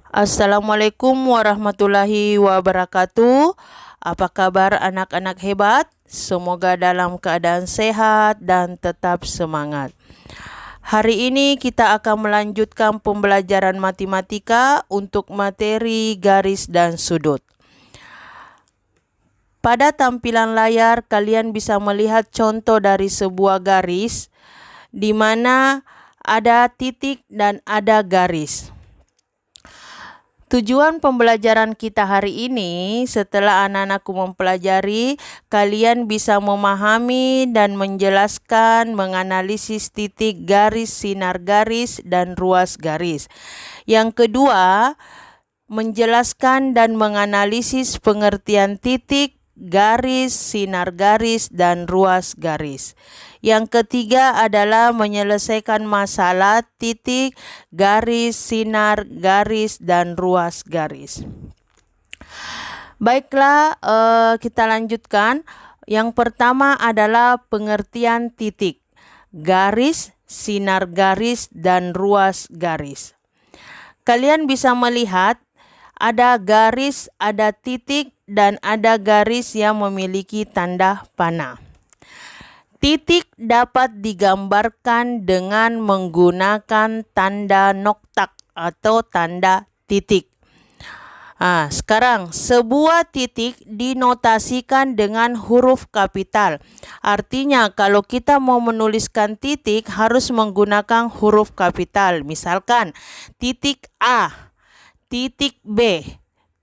Assalamualaikum warahmatullahi wabarakatuh. Apa kabar anak-anak hebat? Semoga dalam keadaan sehat dan tetap semangat. Hari ini kita akan melanjutkan pembelajaran matematika untuk materi garis dan sudut. Pada tampilan layar kalian bisa melihat contoh dari sebuah garis di mana ada titik dan ada garis. Tujuan pembelajaran kita hari ini, setelah anak-anakku mempelajari, kalian bisa memahami dan menjelaskan, menganalisis titik, garis, sinar garis, dan ruas garis. Yang kedua, menjelaskan dan menganalisis pengertian titik, garis, sinar garis, dan ruas garis. Yang ketiga adalah menyelesaikan masalah titik, garis, sinar garis, dan ruas garis. Baiklah, kita lanjutkan. Yang pertama adalah pengertian titik, garis, sinar garis, dan ruas garis. Kalian bisa melihat ada garis, ada titik, dan ada garis yang memiliki tanda panah. Titik dapat digambarkan dengan menggunakan tanda noktak atau tanda titik. Sekarang sebuah titik dinotasikan dengan huruf kapital. Artinya kalau kita mau menuliskan titik harus menggunakan huruf kapital. Misalkan titik A, titik B,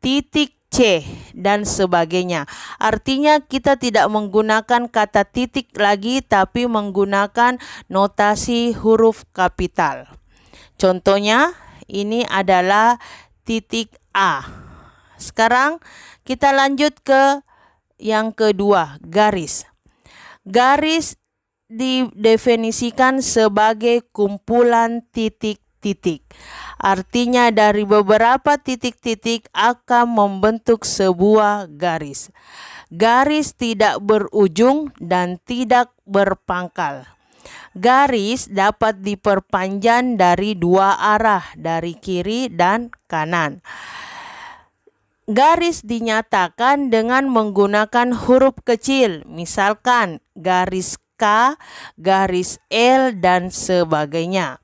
titik C, dan sebagainya. Artinya kita tidak menggunakan kata titik lagi tapi menggunakan notasi huruf kapital. Contohnya ini adalah titik A. Sekarang kita lanjut ke yang kedua, garis. Garis didefinisikan sebagai kumpulan titik-titik. Artinya dari beberapa titik-titik akan membentuk sebuah garis. Garis tidak berujung dan tidak berpangkal. Garis dapat diperpanjang dari dua arah, dari kiri dan kanan. Garis dinyatakan dengan menggunakan huruf kecil, misalkan garis K, garis L, dan sebagainya.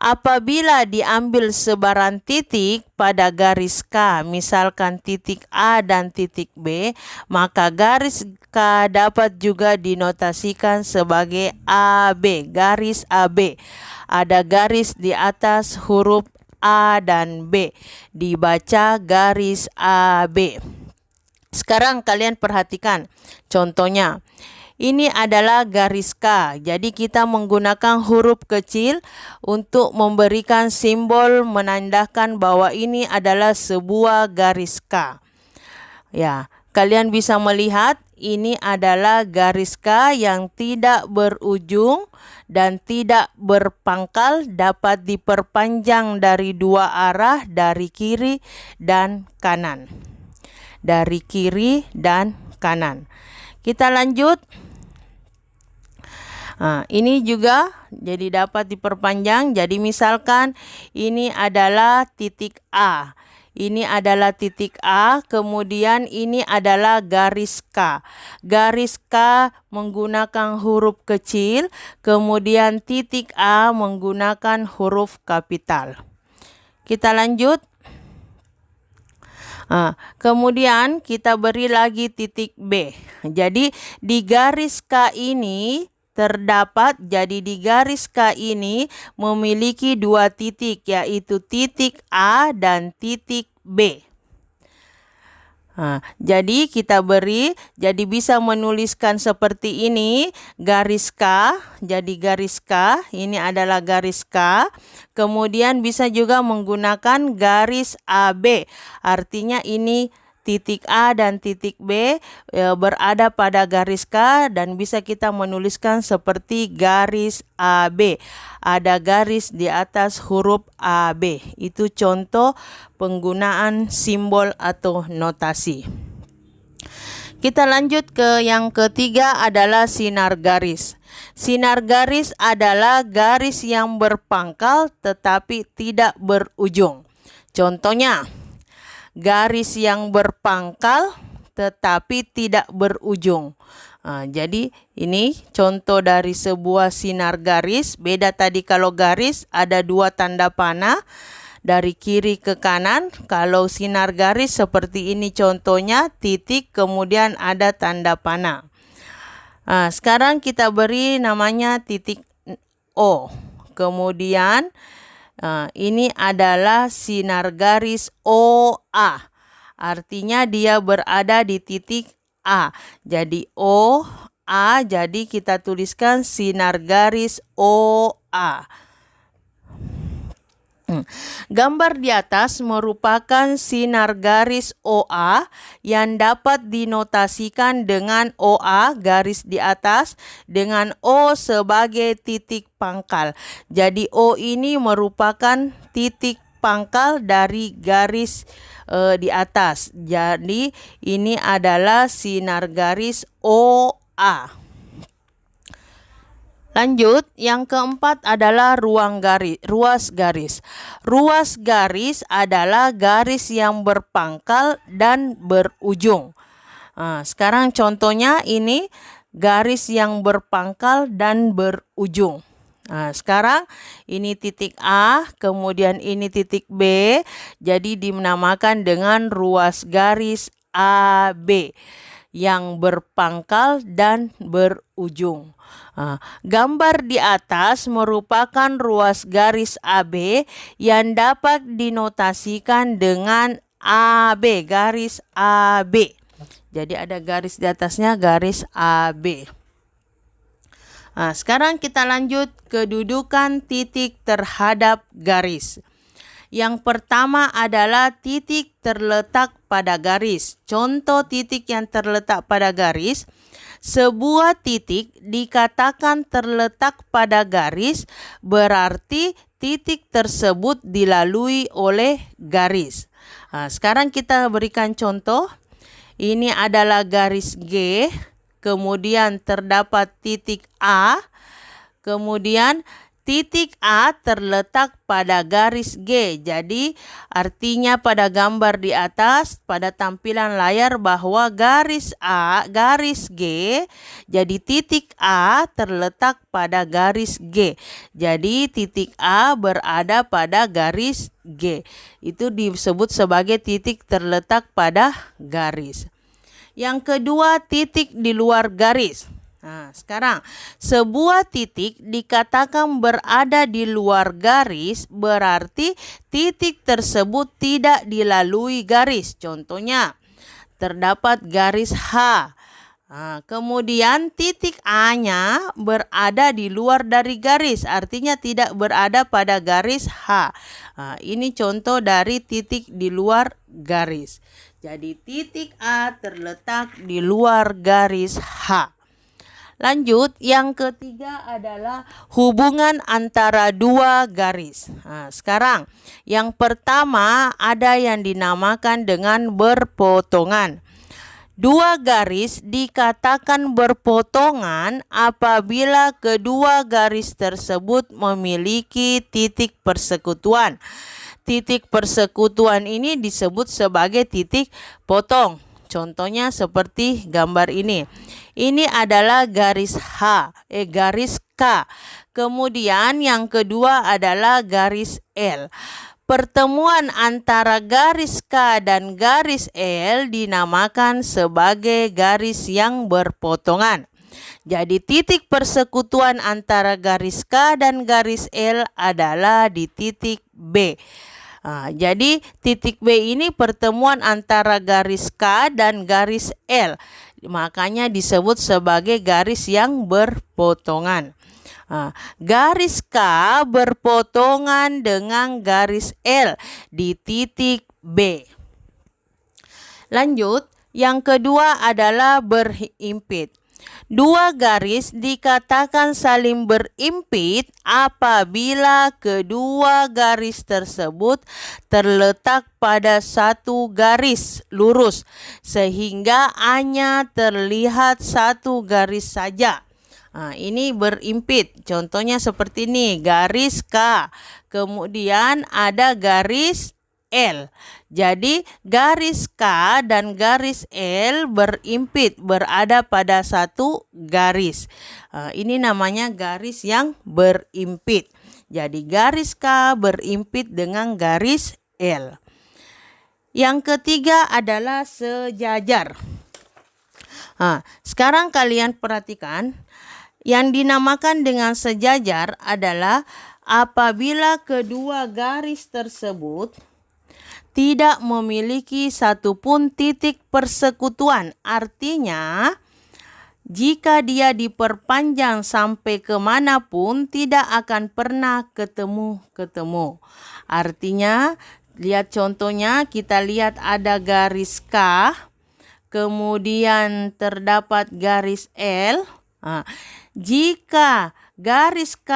Apabila diambil sebaran titik pada garis K, misalkan titik A dan titik B, maka garis K dapat juga dinotasikan sebagai AB, garis AB. Ada garis di atas huruf A dan B, dibaca garis AB. Sekarang kalian perhatikan contohnya. Ini adalah garis K, jadi kita menggunakan huruf kecil untuk memberikan simbol menandakan bahwa ini adalah sebuah garis K. Ya, kalian bisa melihat ini adalah garis K yang tidak berujung dan tidak berpangkal, dapat diperpanjang dari dua arah, dari kiri dan kanan. Dari kiri dan kanan. Kita lanjut. Ini juga jadi dapat diperpanjang. Jadi misalkan ini adalah titik A. Ini adalah titik A, kemudian ini adalah garis K. Garis K menggunakan huruf kecil, kemudian titik A menggunakan huruf kapital. Kita lanjut. Kemudian kita beri lagi titik B. Jadi di garis K ini terdapat, jadi di garis K ini memiliki dua titik, yaitu titik A dan titik B. Jadi kita beri, jadi bisa menuliskan seperti ini, garis K, jadi garis K, ini adalah garis K, kemudian bisa juga menggunakan garis AB, artinya ini titik A dan titik B berada pada garis K dan bisa kita menuliskan seperti garis AB. Ada garis di atas huruf AB. Itu contoh penggunaan simbol atau notasi. Kita lanjut ke yang ketiga adalah sinar garis. Sinar garis adalah garis yang berpangkal tetapi tidak berujung. Contohnya, garis yang berpangkal tetapi tidak berujung. Jadi ini contoh dari sebuah sinar garis. Beda tadi kalau garis ada dua tanda panah dari kiri ke kanan. Kalau sinar garis seperti ini contohnya, titik kemudian ada tanda panah. Sekarang kita beri namanya titik O. Kemudian ini adalah sinar garis OA. Artinya dia berada di titik A. Jadi O, A, jadi kita tuliskan sinar garis OA. Gambar di atas merupakan sinar garis OA yang dapat dinotasikan dengan OA garis di atas dengan O sebagai titik pangkal. Jadi O ini merupakan titik pangkal dari garis di atas. Jadi ini adalah sinar garis OA. Lanjut, yang keempat adalah ruas garis. Ruas garis adalah garis yang berpangkal dan berujung. Sekarang contohnya ini garis yang berpangkal dan berujung. Sekarang ini titik A, kemudian ini titik B, jadi dinamakan dengan ruas garis AB yang berpangkal dan berujung. Gambar di atas merupakan ruas garis AB yang dapat dinotasikan dengan AB, garis AB. Jadi ada garis di atasnya, garis AB. Sekarang kita lanjut kedudukan titik terhadap garis. Yang pertama adalah titik terletak pada garis. Contoh titik yang terletak pada garis. Sebuah titik dikatakan terletak pada garis berarti titik tersebut dilalui oleh garis. Sekarang kita berikan contoh. Ini adalah garis G, kemudian terdapat titik A, kemudian titik A terletak pada garis G. Jadi artinya pada gambar di atas, pada tampilan layar bahwa garis A, garis G, jadi titik A terletak pada garis G. Jadi titik A berada pada garis G. Itu disebut sebagai titik terletak pada garis. Yang kedua, titik di luar garis. Sekarang sebuah titik dikatakan berada di luar garis berarti titik tersebut tidak dilalui garis. Contohnya terdapat garis H. Kemudian titik A-nya berada di luar dari garis, artinya tidak berada pada garis H. Ini contoh dari titik di luar garis. Jadi titik A terletak di luar garis H. Lanjut, yang ketiga adalah hubungan antara dua garis. Sekarang, yang pertama ada yang dinamakan dengan berpotongan. Dua garis dikatakan berpotongan apabila kedua garis tersebut memiliki titik persekutuan. Titik persekutuan ini disebut sebagai titik potong. Contohnya seperti gambar ini. Ini adalah garis garis K. Kemudian yang kedua adalah garis L. Pertemuan antara garis K dan garis L dinamakan sebagai garis yang berpotongan. Jadi titik persekutuan antara garis K dan garis L adalah di titik B. Jadi titik B ini pertemuan antara garis K dan garis L. Makanya disebut sebagai garis yang berpotongan. Garis K berpotongan dengan garis L di titik B. Lanjut, yang kedua adalah berhimpit. Dua garis dikatakan saling berimpit apabila kedua garis tersebut terletak pada satu garis lurus sehingga hanya terlihat satu garis saja. Ini berimpit. Contohnya seperti ini, garis K. Kemudian ada garis L. Jadi garis K dan garis L berimpit, berada pada satu garis. Ini namanya garis yang berimpit. Jadi garis K berimpit dengan garis L. Yang ketiga adalah sejajar. Sekarang kalian perhatikan, yang dinamakan dengan sejajar adalah apabila kedua garis tersebut tidak memiliki satupun titik persekutuan. Artinya, jika dia diperpanjang sampai kemanapun, tidak akan pernah ketemu. Artinya, lihat contohnya, kita lihat ada garis K, kemudian terdapat garis L. Jika garis K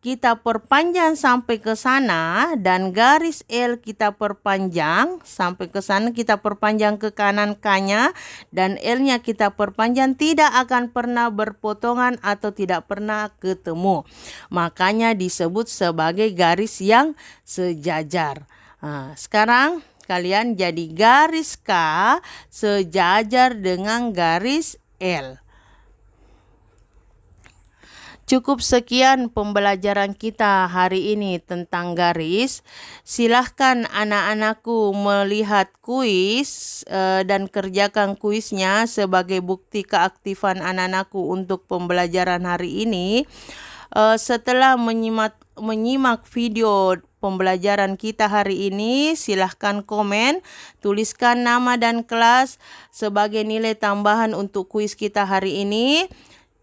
kita perpanjang sampai ke sana dan garis L kita perpanjang sampai ke sana, kita perpanjang ke kanan K-nya dan L-nya kita perpanjang, tidak akan pernah berpotongan atau tidak pernah ketemu. Makanya disebut sebagai garis yang sejajar. Sekarang kalian jadi garis K sejajar dengan garis L. Cukup sekian pembelajaran kita hari ini tentang garis. Silahkan anak-anakku melihat kuis dan kerjakan kuisnya sebagai bukti keaktifan anak-anakku untuk pembelajaran hari ini. Setelah menyimak video pembelajaran kita hari ini, silahkan komen, tuliskan nama dan kelas sebagai nilai tambahan untuk kuis kita hari ini.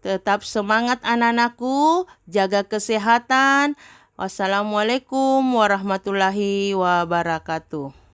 Tetap semangat anak-anakku, jaga kesehatan. Wassalamualaikum warahmatullahi wabarakatuh.